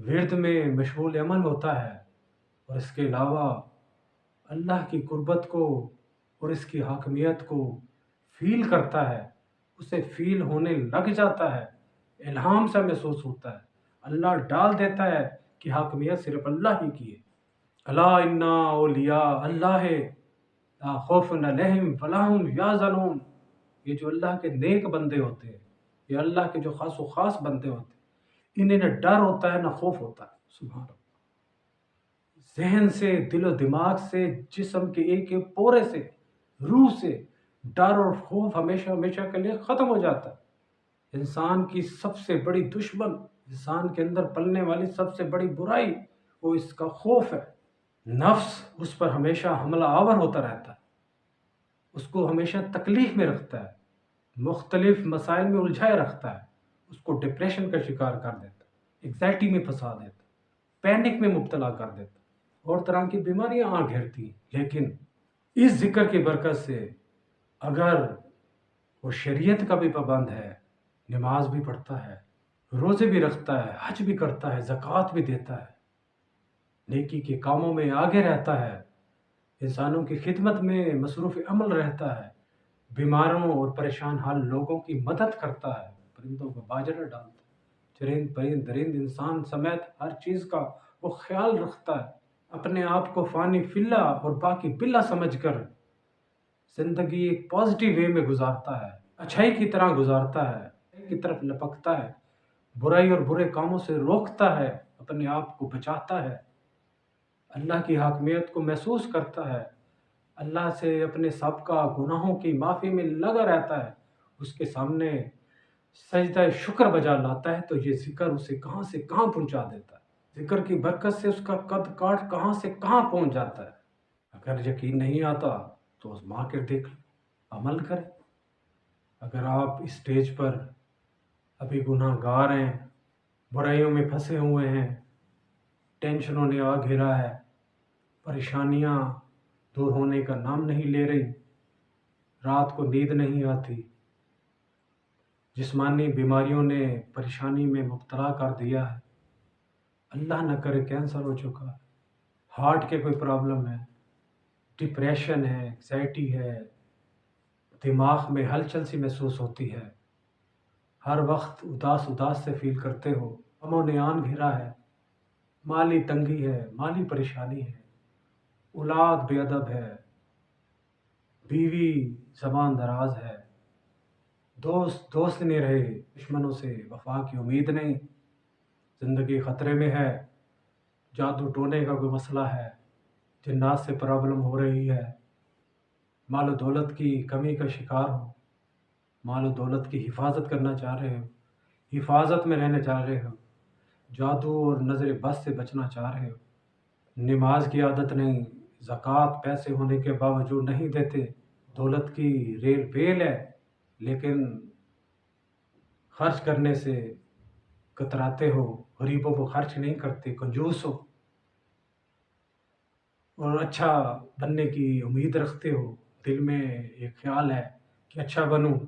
ورد میں مشغول عمل ہوتا ہے اور اس کے علاوہ اللہ کی قربت کو اور اس کی حاکمیت کو فیل کرتا ہے، اسے فیل ہونے لگ جاتا ہے، الہام سا محسوس ہوتا ہے، اللہ ڈال دیتا ہے کہ حاکمیت صرف اللہ ہی کی ہے۔ الا انا اولیاء اللہ ہے، لا خوف علیہم ولا هم یحزنون۔ یہ جو اللہ کے نیک بندے ہوتے ہیں، یہ اللہ کے جو خاص و خاص بندے ہوتے ہیں، انہیں نہ ڈر ہوتا ہے نہ خوف ہوتا ہے۔ سبحان اللہ۔ ذہن سے، دل و دماغ سے، جسم کے ایک ایک پورے سے، روح سے ڈر اور خوف ہمیشہ ہمیشہ کے لیے ختم ہو جاتا ہے۔ انسان کی سب سے بڑی دشمن، انسان کے اندر پلنے والی سب سے بڑی برائی وہ اس کا خوف ہے۔ نفس اس پر ہمیشہ حملہ آور ہوتا رہتا ہے، اس کو ہمیشہ تکلیف میں رکھتا ہے، مختلف مسائل میں الجھائے رکھتا ہے، اس کو ڈپریشن کا شکار کر دیتا ہے، انگزائٹی میں پھنسا دیتا ہے، پینک میں مبتلا کر دیتا ہے، اور طرح کی بیماریاں آ گھیرتی ہیں۔ لیکن اس ذکر کی برکت سے اگر وہ شریعت کا بھی پابند ہے، نماز بھی پڑھتا ہے، روزے بھی رکھتا ہے، حج بھی کرتا ہے، زکوٰۃ بھی دیتا ہے، نیکی کے کاموں میں آگے رہتا ہے، انسانوں کی خدمت میں مصروف عمل رہتا ہے، بیماروں اور پریشان حال لوگوں کی مدد کرتا ہے، پرندوں کو باجرہ ڈالتا ہے، چرند پرند درند انسان سمیت ہر چیز کا وہ خیال رکھتا ہے، اپنے آپ کو فانی فلا اور باقی بلا سمجھ کر زندگی ایک پازیٹیو وے میں گزارتا ہے، اچھائی کی طرح گزارتا ہے، اچھائی کی طرف لپکتا ہے، برائی اور برے کاموں سے روکتا ہے، اپنے آپ کو بچاتا ہے، اللہ کی حاکمیت کو محسوس کرتا ہے، اللہ سے اپنے سابقہ گناہوں کی معافی میں لگا رہتا ہے، اس کے سامنے سجدہ شکر بجا لاتا ہے تو یہ ذکر اسے کہاں سے کہاں پہنچا دیتا ہے۔ ذکر کی برکت سے اس کا قد کاٹ کہاں سے کہاں پہنچ جاتا ہے۔ اگر یقین نہیں آتا تو آزما کر دیکھ لیں، عمل کریں۔ اگر آپ اس اسٹیج پر ابھی گناہ گار ہیں، برائیوں میں پھنسے ہوئے ہیں، ٹینشنوں نے آ گھیرا ہے، پریشانیاں دور ہونے کا نام نہیں لے رہی، رات کو نیند نہیں آتی، جسمانی بیماریوں نے پریشانی میں مبتلا کر دیا ہے، اللہ نہ کرے کینسر ہو چکا ہے، ہارٹ کے کوئی پرابلم ہے، ڈپریشن ہے، انگزائٹی ہے، دماغ میں ہلچل سی محسوس ہوتی ہے، ہر وقت اداس اداس سے فیل کرتے ہو، غموں نے آن گھیرا ہے، مالی تنگی ہے، مالی پریشانی ہے، اولاد بے ادب ہے، بیوی زبان دراز ہے، دوست نہیں رہے، دشمنوں سے وفا کی امید نہیں، زندگی خطرے میں ہے، جادو ٹونے کا کوئی مسئلہ ہے، جنات سے پرابلم ہو رہی ہے، مال و دولت کی کمی کا شکار ہو، مال و دولت کی حفاظت کرنا چاہ رہے ہو، حفاظت میں رہنا چاہ رہے ہو، جادو اور نظر بد سے بچنا چاہ رہے ہو، نماز کی عادت نہیں، زکوٰۃ پیسے ہونے کے باوجود نہیں دیتے، دولت کی ریل پیل ہے لیکن خرچ کرنے سے کتراتے ہو، غریبوں کو خرچ نہیں کرتے، کنجوس ہو، اور اچھا بننے کی امید رکھتے ہو، دل میں ایک خیال ہے کہ اچھا بنوں،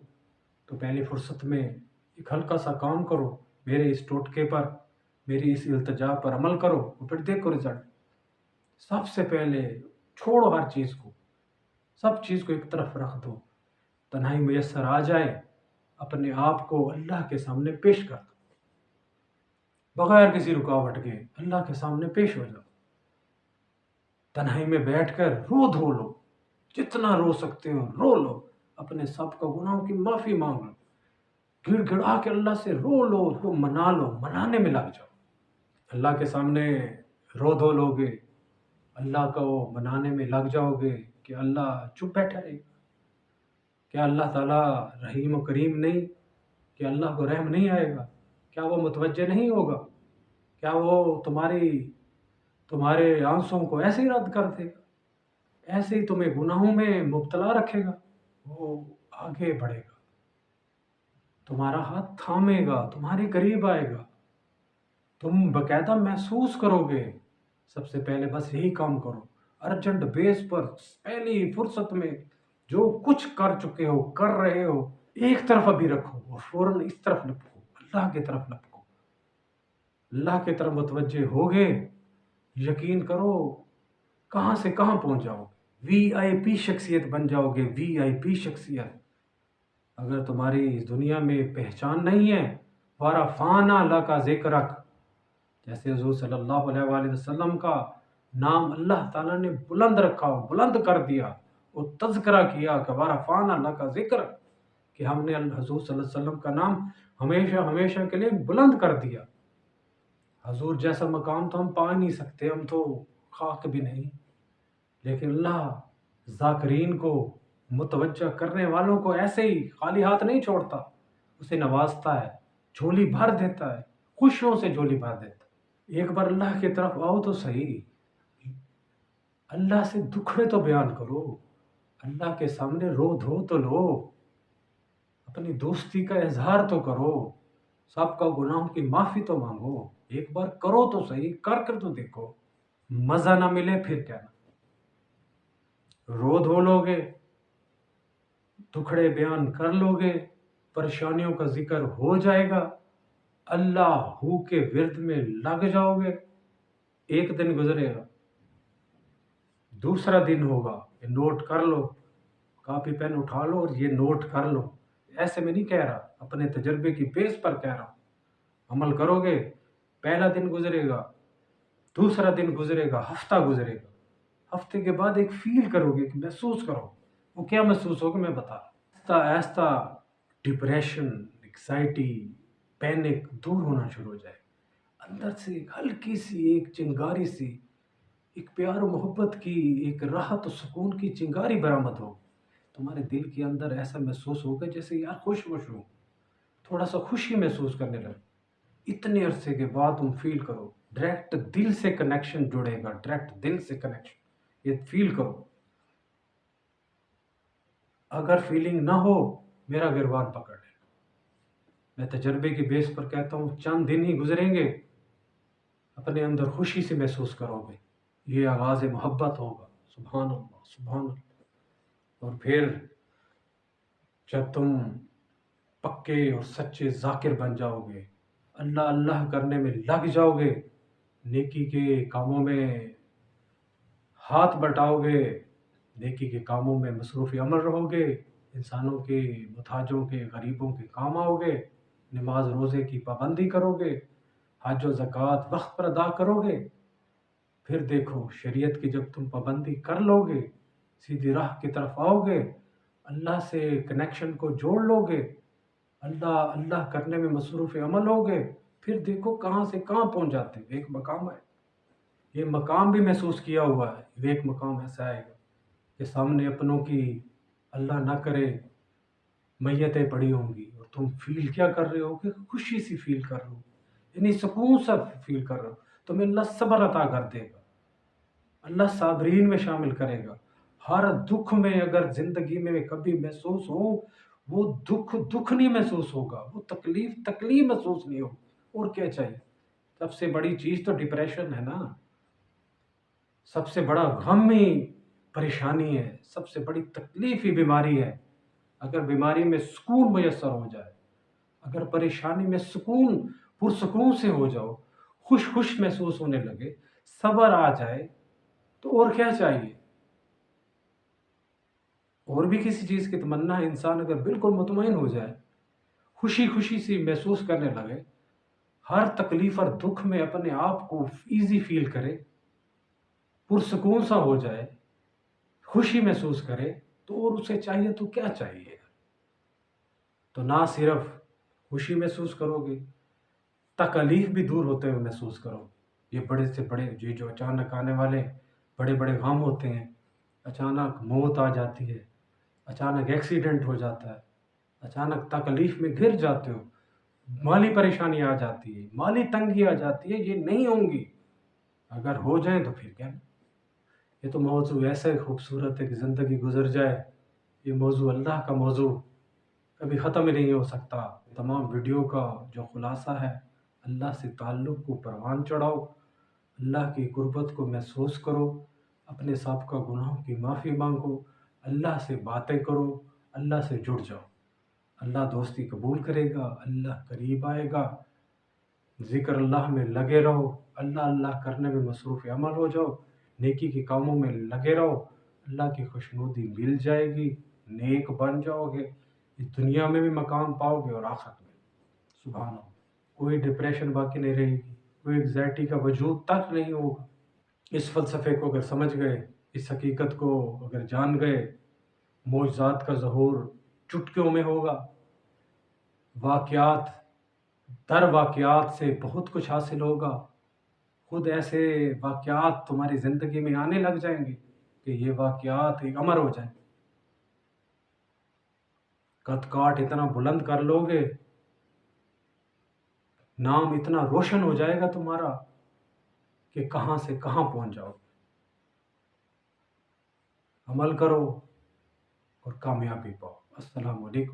تو پہلی فرصت میں ایک ہلکا سا کام کرو، میرے اس ٹوٹکے پر، میری اس التجا پر عمل کرو، اور پھر دیکھو رزلٹ۔ سب سے پہلے چھوڑو ہر چیز کو، سب چیز کو ایک طرف رکھ دو، تنہائی میسر آ جائے، اپنے آپ کو اللہ کے سامنے پیش کر دو، بغیر کسی رکاوٹ کے اللہ کے سامنے پیش ہو جاؤ، تنہائی میں بیٹھ کر رو دھو لو، جتنا رو سکتے ہو رو لو، اپنے سب کا گناہوں کی معافی مانگ لو، گڑ گڑا کے اللہ سے رو لو، اس کو منا لو، منانے میں لگ جاؤ۔ اللہ کے سامنے رو دھو لو گے، اللہ کو منانے میں لگ جاؤ گے کہ اللہ چپ بیٹھا رہے گا؟ کیا اللہ تعالیٰ رحیم و کریم نہیں؟ کیا اللہ کو رحم نہیں آئے گا؟ کیا وہ متوجہ نہیں ہوگا؟ کیا وہ تمہارے آنسوں کو ایسے ہی رد کر دے گا؟ ایسے ہی تمہیں گناہوں میں مبتلا رکھے گا؟ وہ آگے بڑھے گا، تمہارا ہاتھ تھامے گا، تمہارے قریب آئے گا، تم باقاعدہ محسوس کرو گے۔ سب سے پہلے بس یہی کام کرو، ارجنٹ بیس پر پہلی فرصت میں جو کچھ کر چکے ہو، کر رہے ہو، ایک طرف ابھی رکھو اور فوراً اس طرف لپکو، اللہ کی طرف لپکو، اللہ کی طرف متوجہ ہوگے، یقین کرو کہاں سے کہاں پہنچ جاؤ گے، وی آئی پی شخصیت بن جاؤ گے، وی آئی پی شخصیت۔ اگر تمہاری اس دنیا میں پہچان نہیں ہے، وارا فانا اللہ کا ذکر رکھ، جیسے حضور صلی اللہ علیہ وآلہ وسلم کا نام اللہ تعالیٰ نے بلند رکھا ہو، بلند کر دیا، وہ تذکرہ کیا کہ وارا فانا اللہ کا ذکر، کہ ہم نے حضور صلی اللہ علیہ وسلم کا نام ہمیشہ ہمیشہ کے لیے بلند کر دیا۔ حضور جیسا مقام تو ہم پا ہی نہیں سکتے، ہم تو خاک بھی نہیں، لیکن اللہ ذاکرین کو متوجہ کرنے والوں کو ایسے ہی خالی ہاتھ نہیں چھوڑتا، اسے نوازتا ہے، جھولی بھر دیتا ہے، خوشیوں سے جھولی بھر دیتا ہے۔ ایک بار اللہ کی طرف آؤ تو صحیح، اللہ سے دکھڑے تو بیان کرو، اللہ کے سامنے رو دھو تو لو، اپنی دوستی کا اظہار تو کرو، سب کا گناہوں کی معافی تو مانگو، ایک بار کرو تو صحیح، کر تو دیکھو، مزہ نہ ملے پھر کیا، رو دھو لو گے، دکھڑے بیان کر لو گے، پریشانیوں کا ذکر ہو جائے گا، اللہ ہو کے ورد میں لگ جاؤ گے، ایک دن گزرے گا، دوسرا دن ہوگا، یہ نوٹ کر لو، کاپی پین اٹھا لو اور یہ نوٹ کر لو، ایسے میں نہیں کہہ رہا، اپنے تجربے کی بیس پر کہہ رہا ہوں، عمل کرو گے، پہلا دن گزرے گا، دوسرا دن گزرے گا، ہفتہ گزرے گا، ہفتے کے بعد ایک فیل کرو گے، کہ محسوس کرو، وہ کیا محسوس ہوگا میں بتا رہا ہوں، آہستہ آہستہ ڈپریشن، ایکسائٹی، پینک دور ہونا شروع ہو جائے، اندر سے ایک ہلکی سی ایک چنگاری سی، ایک پیار و محبت کی، ایک راحت و سکون کی چنگاری برآمد ہو، تمہارے دل کے اندر ایسا محسوس ہوگا جیسے یار خوش ہوں، تھوڑا سا خوشی محسوس کرنے لگے، اتنے عرصے کے بعد تم فیل کرو، ڈائریکٹ دل سے کنیکشن جڑے گا، ڈائریکٹ دل سے کنیکشن، یہ فیل کرو، اگر فیلنگ نہ ہو میرا گروان پکڑ لے، میں تجربے کی بیس پر کہتا ہوں، چند دن ہی گزریں گے، اپنے اندر خوشی سے محسوس کرو گے، یہ آغاز محبت ہوگا، سبحان اللہ سبحان اللہ، اور پھر جب تم پکے اور سچے ذاکر بن جاؤ گے، اللہ اللہ کرنے میں لگ جاؤ گے، نیکی کے کاموں میں ہاتھ بٹاؤ گے، نیکی کے کاموں میں مصروف عمل رہو گے، انسانوں کے محتاجوں کے غریبوں کے کام آؤ گے، نماز روزے کی پابندی کرو گے، حج و زکوٰۃ وقت پر ادا کرو گے، پھر دیکھو شریعت کی جب تم پابندی کر لو گے، سیدھی راہ کی طرف آؤ گے، اللہ سے کنیکشن کو جوڑ لو گے، اللہ اللہ کرنے میں مصروف عمل ہوگے، پھر دیکھو کہاں سے کہاں پہنچ جاتے ہیں، ایک مقام ہے، یہ مقام بھی محسوس کیا ہوا ہے، یہ ایک مقام ایسا آئے گا کہ سامنے اپنوں کی اللہ نہ کرے میتیں پڑی ہوں گی، اور تم فیل کیا کر رہے ہو کہ خوشی سی فیل کر رہے ہو، یعنی سکون سا فیل کر رہے ہو، تمہیں اللہ صبر عطا کر دے گا، اللہ صابرین میں شامل کرے گا، ہر دکھ میں اگر زندگی میں کبھی محسوس ہو، وہ دکھ دکھ نہیں محسوس ہوگا، وہ تکلیف تکلیف محسوس نہیں ہوگی، اور کیا چاہیے، سب سے بڑی چیز تو ڈپریشن ہے نا، سب سے بڑا غم ہی پریشانی ہے، سب سے بڑی تکلیف ہی بیماری ہے، اگر بیماری میں سکون میسر ہو جائے، اگر پریشانی میں سکون پرسکون سے ہو جاؤ، خوش خوش محسوس ہونے لگے، صبر آ جائے، تو اور کیا چاہیے، اور بھی کسی چیز کی تمنا ہے، انسان اگر بالکل مطمئن ہو جائے، خوشی خوشی سے محسوس کرنے لگے، ہر تکلیف اور دکھ میں اپنے آپ کو ایزی فیل کرے، پرسکون سا ہو جائے، خوشی محسوس کرے، تو اور اسے چاہیے تو کیا چاہیے، تو نہ صرف خوشی محسوس کرو گے، تکلیف بھی دور ہوتے ہوئے محسوس کرو، یہ بڑے سے بڑے یہ جو اچانک آنے والے بڑے بڑے غم ہوتے ہیں، اچانک موت آ جاتی ہے، اچانک ایکسیڈنٹ ہو جاتا ہے، اچانک تکلیف میں گر جاتے ہو، مالی پریشانی آ جاتی ہے، مالی تنگی آ جاتی ہے، یہ نہیں ہوں گی، اگر ہو جائیں تو پھر کیا، یہ تو موضوع ایسا ہی خوبصورت ہے کہ زندگی گزر جائے، یہ موضوع اللہ کا موضوع کبھی ختم ہی نہیں ہو سکتا، تمام ویڈیو کا جو خلاصہ ہے، اللہ سے تعلق کو پروان چڑھاؤ، اللہ کی قربت کو محسوس کرو، اپنے سابقہ گناہوں کی معافی مانگو، اللہ سے باتیں کرو، اللہ سے جڑ جاؤ، اللہ دوستی قبول کرے گا، اللہ قریب آئے گا، ذکر اللہ میں لگے رہو، اللہ اللہ کرنے میں مصروف عمل ہو جاؤ، نیکی کے کاموں میں لگے رہو، اللہ کی خوشنودی مل جائے گی، نیک بن جاؤ گے، اس دنیا میں بھی مقام پاؤ گے اور آخرت میں۔ سبحان اللہ، کوئی ڈپریشن باقی نہیں رہے گی، کوئی ایگزائٹی کا وجود تک نہیں ہوگا۔ اس فلسفے کو اگر سمجھ گئے، اس حقیقت کو اگر جان گئے، معجزات کا ظہور چٹکیوں میں ہوگا، واقعات در واقعات سے بہت کچھ حاصل ہوگا، خود ایسے واقعات تمہاری زندگی میں آنے لگ جائیں گے کہ یہ واقعات ایک امر ہو جائیں گے، قد کاٹ اتنا بلند کر لو گے، نام اتنا روشن ہو جائے گا تمہارا کہ کہاں سے کہاں پہنچ جاؤ گے۔ عمل کرو اور کامیابی پاؤ۔ السلام علیکم۔